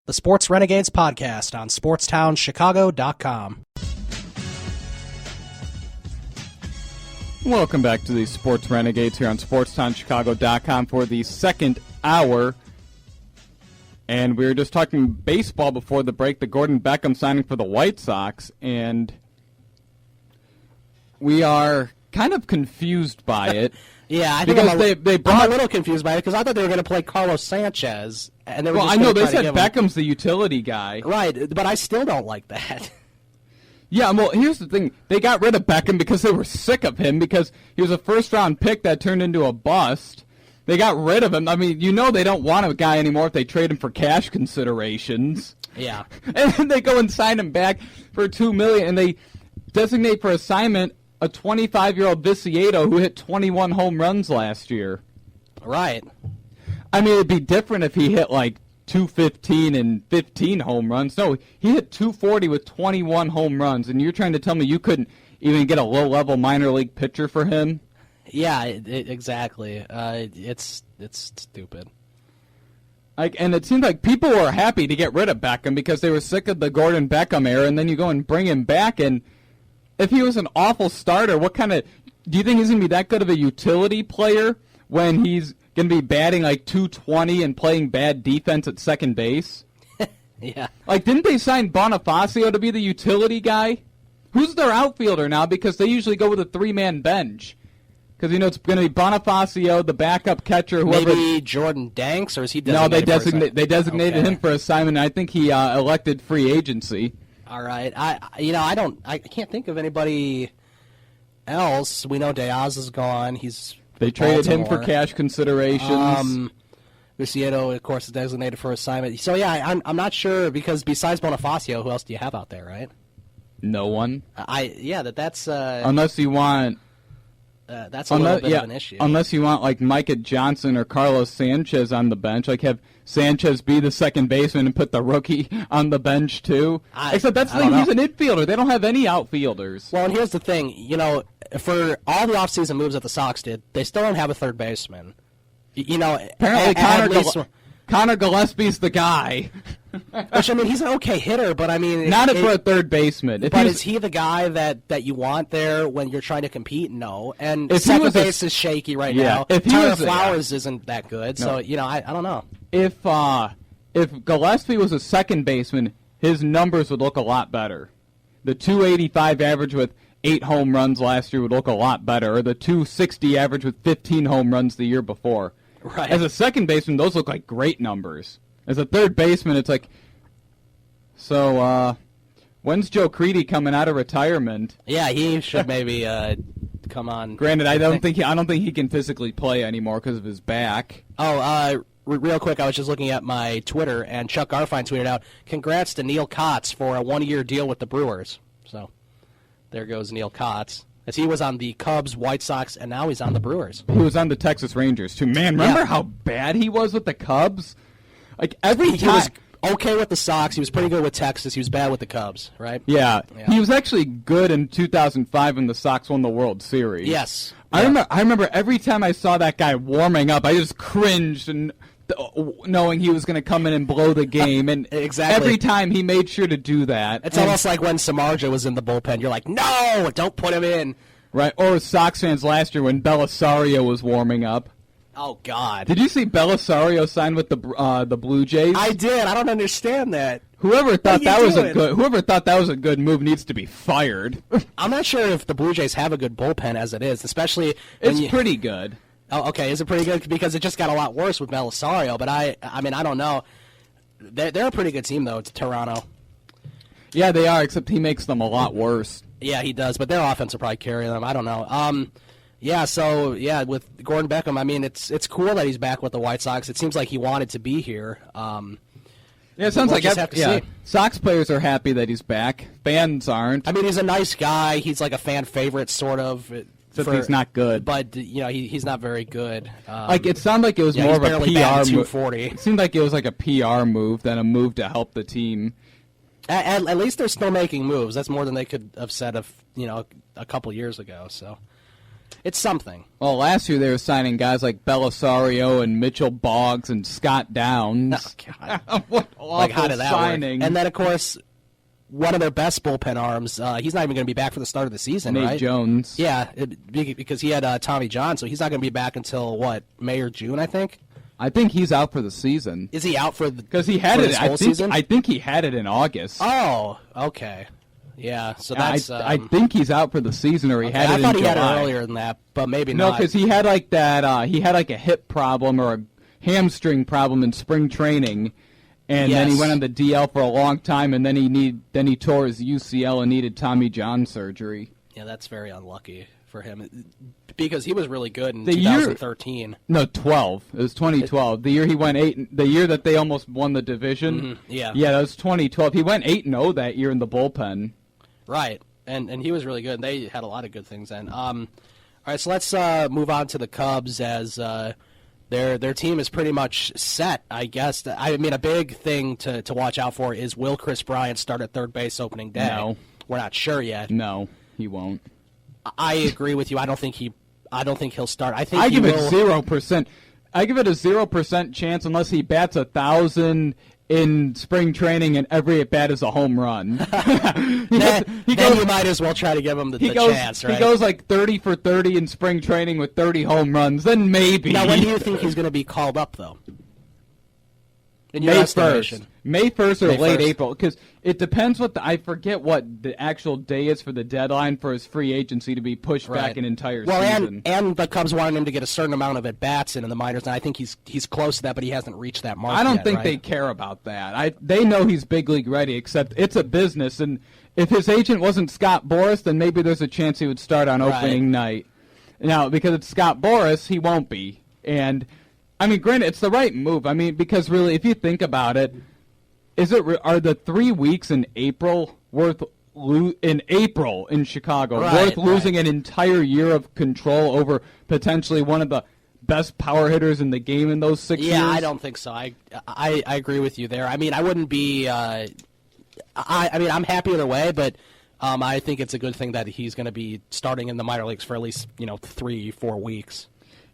the Sports Renegades podcast on SportsTownChicago.com. Welcome back to the Sports Renegades here on SportsTownChicago.com for the second hour. And we were just talking baseball before the break, the Gordon Beckham signing for the White Sox, and we are kind of confused by it. Yeah, I think because I'm a little confused by it because I thought they were going to play Carlos Sanchez. And they were I know they said Beckham's the utility guy. Right, but I still don't like that. Yeah, well, here's the thing. They got rid of Beckham because they were sick of him because he was a first-round pick that turned into a bust. They got rid of him. I mean, you know they don't want a guy anymore if they trade him for cash considerations. Yeah. And then they go and sign him back for $2 million, and they designate for assignment a 25-year-old Viciedo who hit 21 home runs last year. Right. I mean, it'd be different if he hit like 215 and 15 home runs. No, he hit 240 with 21 home runs, and you're trying to tell me you couldn't even get a low-level minor league pitcher for him? Yeah, exactly. It's stupid. And it seemed like people were happy to get rid of Beckham because they were sick of the Gordon Beckham era, and then you go and bring him back, and if he was an awful starter, do you think he's going to be that good of a utility player when he's going to be batting like 220 and playing bad defense at second base? Yeah. Like, didn't they sign Bonifacio to be the utility guy? Who's their outfielder now? Because they usually go with a three-man bench. Because, it's going to be Bonifacio, the backup catcher, whoever. Maybe Jordan Danks, or is he designated? No, they designated him for assignment. I think he elected free agency. All right. I can't think of anybody else. We know Diaz is gone. They traded him for cash considerations. Viciedo, of course, is designated for assignment. So, yeah, I'm not sure, because besides Bonifacio, who else do you have out there, right? No one. That's... unless you want... that's a little bit of an issue. Unless you want, like, Micah Johnson or Carlos Sanchez on the bench. Like, have Sanchez be the second baseman and put the rookie on the bench, too. Except that's the thing, he's an infielder. They don't have any outfielders. Well, and here's the thing. For all the offseason moves that the Sox did, they still don't have a third baseman. Apparently Connor Gillespie's the guy. Which, he's an okay hitter, but Not for a third baseman. Is he the guy that you want there when you're trying to compete? No. And second base is shaky right now. Tyler Flowers isn't that good, so, I don't know. If Gillespie was a second baseman, his numbers would look a lot better. The 285 average with 8 home runs last year would look a lot better, or the 260 average with 15 home runs the year before. Right. As a second baseman, those look like great numbers. As a third baseman, it's like, so when's Joe Creedy coming out of retirement? Yeah, he should maybe come on. Granted, I don't think he can physically play anymore because of his back. Oh, real quick, I was just looking at my Twitter, and Chuck Garfien tweeted out, "Congrats to Neil Kotz for a 1-year deal with the Brewers." So there goes Neil Kotz. As he was on the Cubs, White Sox, and now he's on the Brewers. He was on the Texas Rangers, too. Man, remember how bad he was with the Cubs? Like, every time... He was okay with the Sox. He was pretty good with Texas. He was bad with the Cubs, right? Yeah. He was actually good in 2005 when the Sox won the World Series. Yes. I remember every time I saw that guy warming up, I just cringed and knowing he was going to come in and blow the game. And exactly. Every time he made sure to do that. It's almost like when Samardzija was in the bullpen. You're like, no, don't put him in. Right. Or Sox fans last year when Belisario was warming up. Oh, God. Did you see Belisario sign with the Blue Jays? I did. I don't understand that. Whoever thought that was a good move needs to be fired. I'm not sure if the Blue Jays have a good bullpen as it is, especially it's pretty good. Oh, okay. Is it pretty good? Because it just got a lot worse with Belisario. But I don't know. They're a pretty good team though. It's Toronto. Yeah, they are. Except he makes them a lot worse. Yeah, he does. But their offense will probably carry them. I don't know. Yeah. So with Gordon Beckham, it's cool that he's back with the White Sox. It seems like he wanted to be here. Yeah, it sounds like Sox players are happy that he's back. Fans aren't. He's a nice guy. He's like a fan favorite, sort of. Except he's not good. But he's not very good. It sounded like it was more of a PR move. It seemed like it was like a PR move than a move to help the team. At least they're still making moves. That's more than they could have said a couple years ago. So it's something. Well, last year they were signing guys like Belisario and Mitchell Boggs and Scott Downs. Oh, God. What awful Like, how did that signing. work? And then, of course, one of their best bullpen arms, he's not even going to be back for the start of the season, Nate right? Jones. Yeah, because he had Tommy John, so he's not going to be back until, what, May or June, I think? I think he's out for the season. Is he out for because he had it? I think he had it in August. Oh, okay. Yeah, so that's. I think he's out for the season, or he had it in July. I thought he had it earlier than that, but maybe not. No, because he had like that. He had like a hip problem or a hamstring problem in spring training, and then he went on the DL for a long time, and then he tore his UCL and needed Tommy John surgery. Yeah, that's very unlucky for him because he was really good in 2013. No, 12. It was 2012. The year he went 8. The year that they almost won the division. Mm-hmm, yeah. Yeah, that was 2012. He went 8-0 that year in the bullpen. Right, and he was really good. They had a lot of good things then. All right, so let's move on to the Cubs as their team is pretty much set, I guess. I mean, a big thing to watch out for is, will Chris Bryant start at third base opening day? No. We're not sure yet. No, he won't. I agree with you. I don't think he'll start. I give it 0%. I give it a 0% chance unless he bats 1,000 in spring training and every at bat is a home run. then you might as well try to give him the chance, right? He goes like 30 for 30 in spring training with 30 home runs. Then maybe. Now, when do you think he's going to be called up, though? In your May estimation? 1st. May 1st or May late 1st. April, because it depends I forget what the actual day is for the deadline for his free agency to be pushed back an entire season. And the Cubs wanted him to get a certain amount of at-bats in the minors, and I think he's close to that, but he hasn't reached that mark I don't yet, think right? they care about that. They know he's big league ready, except it's a business, and if his agent wasn't Scott Boras, then maybe there's a chance he would start on opening night. Now, because it's Scott Boras, he won't be. And I mean, granted, it's the right move. I mean, because really, if you think about it, are the 3 weeks in April worth in Chicago worth losing an entire year of control over potentially one of the best power hitters in the game in those 6 years? Yeah, I don't think so. I agree with you there. I mean, I wouldn't be. I mean, I'm happy either way, but I think it's a good thing that he's going to be starting in the minor leagues for at least 3-4 weeks.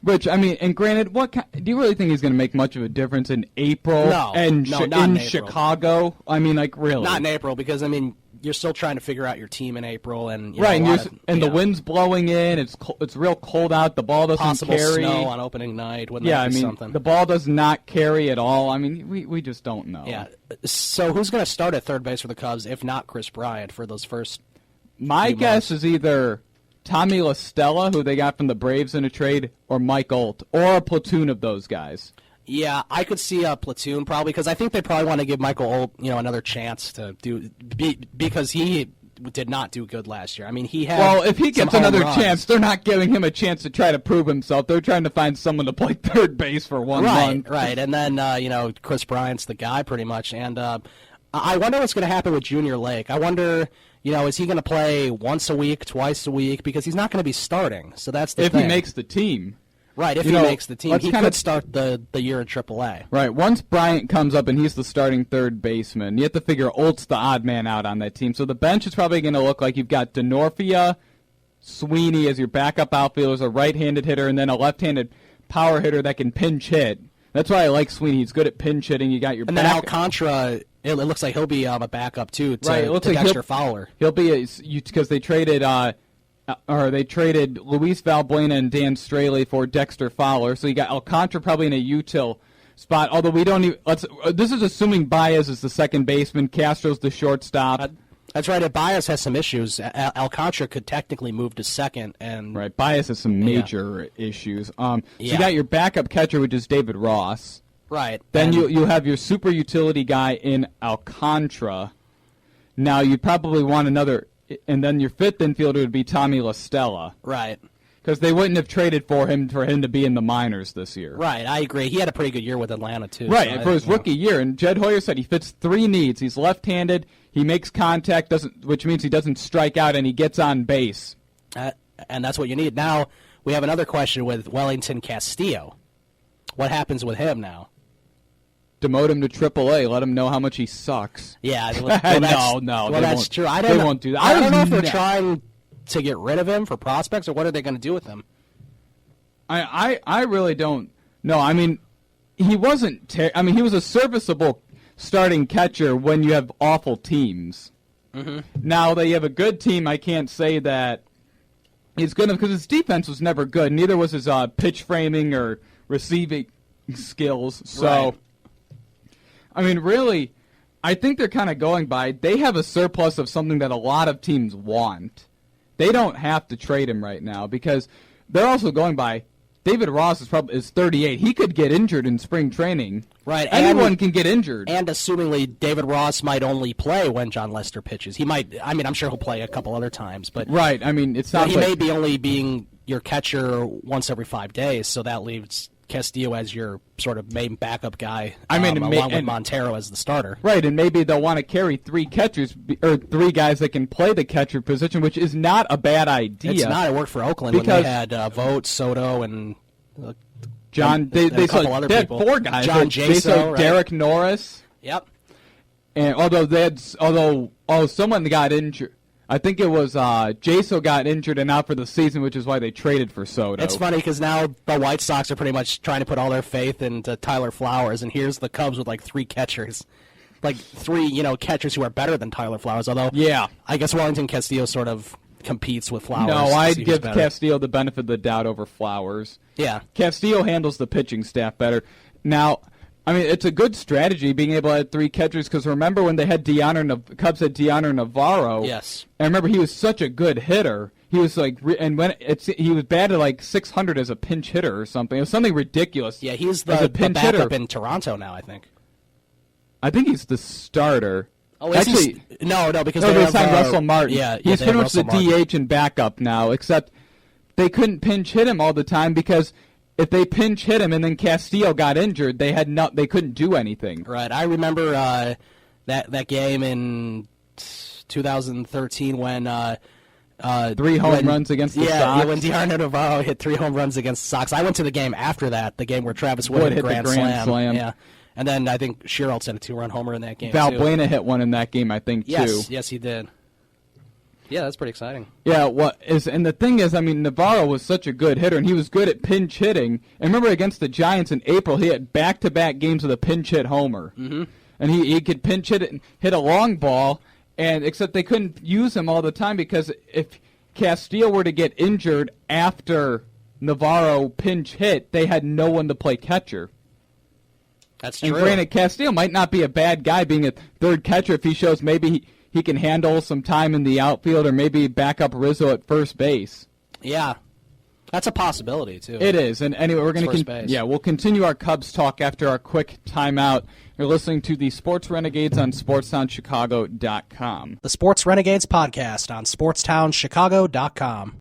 Rich, I mean, and granted, do you really think he's going to make much of a difference in April? No, in April. Chicago? I mean, like, really? Not in April, because, I mean, you're still trying to figure out your team in April. And the wind's blowing in. It's real cold out. The ball doesn't possible carry. Snow on opening night. Wouldn't that be something? The ball does not carry at all. I mean, we just don't know. Yeah. So who's going to start at third base for the Cubs, if not Chris Bryant, for those first My guess is either Tommy La Stella, who they got from the Braves in a trade, or Mike Olt, or a platoon of those guys. Yeah, I could see a platoon probably, because I think they probably want to give Michael Olt, another chance to because he did not do good last year. I mean, he had. Well, if he gets another chance, they're not giving him a chance to try to prove himself. They're trying to find someone to play third base for 1 month. Right, and then Chris Bryant's the guy pretty much, and I wonder what's going to happen with Junior Lake. I wonder. Is he going to play once a week, twice a week? Because he's not going to be starting. So that's the thing. If he makes the team. Right, if he makes the team. He could start the year in AAA. Right, once Bryant comes up and he's the starting third baseman, you have to figure Olt's the odd man out on that team. So the bench is probably going to look like you've got Denorfia, Sweeney as your backup outfielders, a right-handed hitter, and then a left-handed power hitter that can pinch hit. That's why I like Sweeney. He's good at pinch hitting. You got your and then Alcantara. It looks like he'll be a backup too to Dexter Fowler. He'll be because they traded Luis Valbuena and Dan Straley for Dexter Fowler. So you got Alcantara probably in a util spot. Although we don't even. This is assuming Baez is the second baseman, Castro's the shortstop. That's right. If Baez has some issues, Alcantara could technically move to second. And right, Baez has some major issues. So you got your backup catcher, which is David Ross. Right. Then you have your super utility guy in Alcantara. Now you probably want another, and then your fifth infielder would be Tommy La Stella. Right. Because they wouldn't have traded for him to be in the minors this year. Right, I agree. He had a pretty good year with Atlanta too. Right, so for his rookie year. And Jed Hoyer said he fits 3 needs. He's left-handed, he makes contact, which means he doesn't strike out, and he gets on base. And that's what you need. Now, we have another question with Wellington Castillo. What happens with him now? Demote him to AAA. Let him know how much he sucks. Yeah. No. Well, that's true. They won't do that. I don't know if they're trying to get rid of him for prospects, or what are they going to do with him? I really don't know. I mean, he wasn't. He was a serviceable starting catcher when you have awful teams. Mm-hmm. Now that you have a good team, I can't say that he's good enough because his defense was never good. Neither was his pitch framing or receiving skills. So, right. I mean, really, I think they're kind of going by. They have a surplus of something that a lot of teams want. They don't have to trade him right now because they're also going by. David Ross is 38. He could get injured in spring training. Right. Anyone can get injured. And assumingly David Ross might only play when John Lester pitches. He might. I mean, I'm sure he'll play a couple other times, but right. I mean, it's not. He may be only being your catcher once every 5 days, so that leaves Castillo as your sort of main backup guy. Along with Montero as the starter. Right, and maybe they'll want to carry 3 catchers or 3 guys that can play the catcher position, which is not a bad idea. It's not. It worked for Oakland when they had Vogt, Soto, and John. They had 4 guys. John Jaso, right? Derek Norris. Yep. And someone got injured. I think it was Jaso got injured and out for the season, which is why they traded for Soto. It's funny because now the White Sox are pretty much trying to put all their faith into Tyler Flowers, and here's the Cubs with like 3 catchers. Like 3, catchers who are better than Tyler Flowers, although yeah. I guess Wellington Castillo sort of competes with Flowers. No, I'd give Castillo the benefit of the doubt over Flowers. Yeah. Castillo handles the pitching staff better. Now, I mean, it's a good strategy being able to have 3 catchers because remember when they had Cubs had Deanna Navarro. Yes. And remember he was such a good hitter. He was like, and when he was batted like 600 as a pinch hitter or something. It was something ridiculous. Yeah, he's the backup in Toronto now, I think. I think he's the starter. Oh, actually, no, because they signed Russell Martin. Yeah, he's pretty much the DH and backup now. Except they couldn't pinch hit him all the time because if they pinch hit him and then Castillo got injured, they couldn't do anything. Right. I remember that game in 2013 when 3 home runs against the Sox. Yeah, when Dearno Navarro hit 3 home runs against the Sox. I went to the game after that, the game where Travis Wood hit the grand slam. Yeah. And then I think Schierholtz had a 2-run homer in that game, Valbuena hit one in that game, I think, too. Yes, he did. Yeah, that's pretty exciting. Yeah, and the thing is, I mean, Navarro was such a good hitter, and he was good at pinch hitting. And remember against the Giants in April, he had back-to-back games with a pinch hit homer. Mm-hmm. And he could pinch hit it and hit a long ball, except they couldn't use him all the time because if Castillo were to get injured after Navarro pinch hit, they had no one to play catcher. That's true. And granted, Castillo might not be a bad guy being a third catcher if he shows maybe he can handle some time in the outfield or maybe back up Rizzo at first base. Yeah. That's a possibility, too. It is. And anyway, we'll continue our Cubs talk after our quick timeout. You're listening to the Sports Renegades on SportsTownChicago.com. The Sports Renegades podcast on SportsTownChicago.com.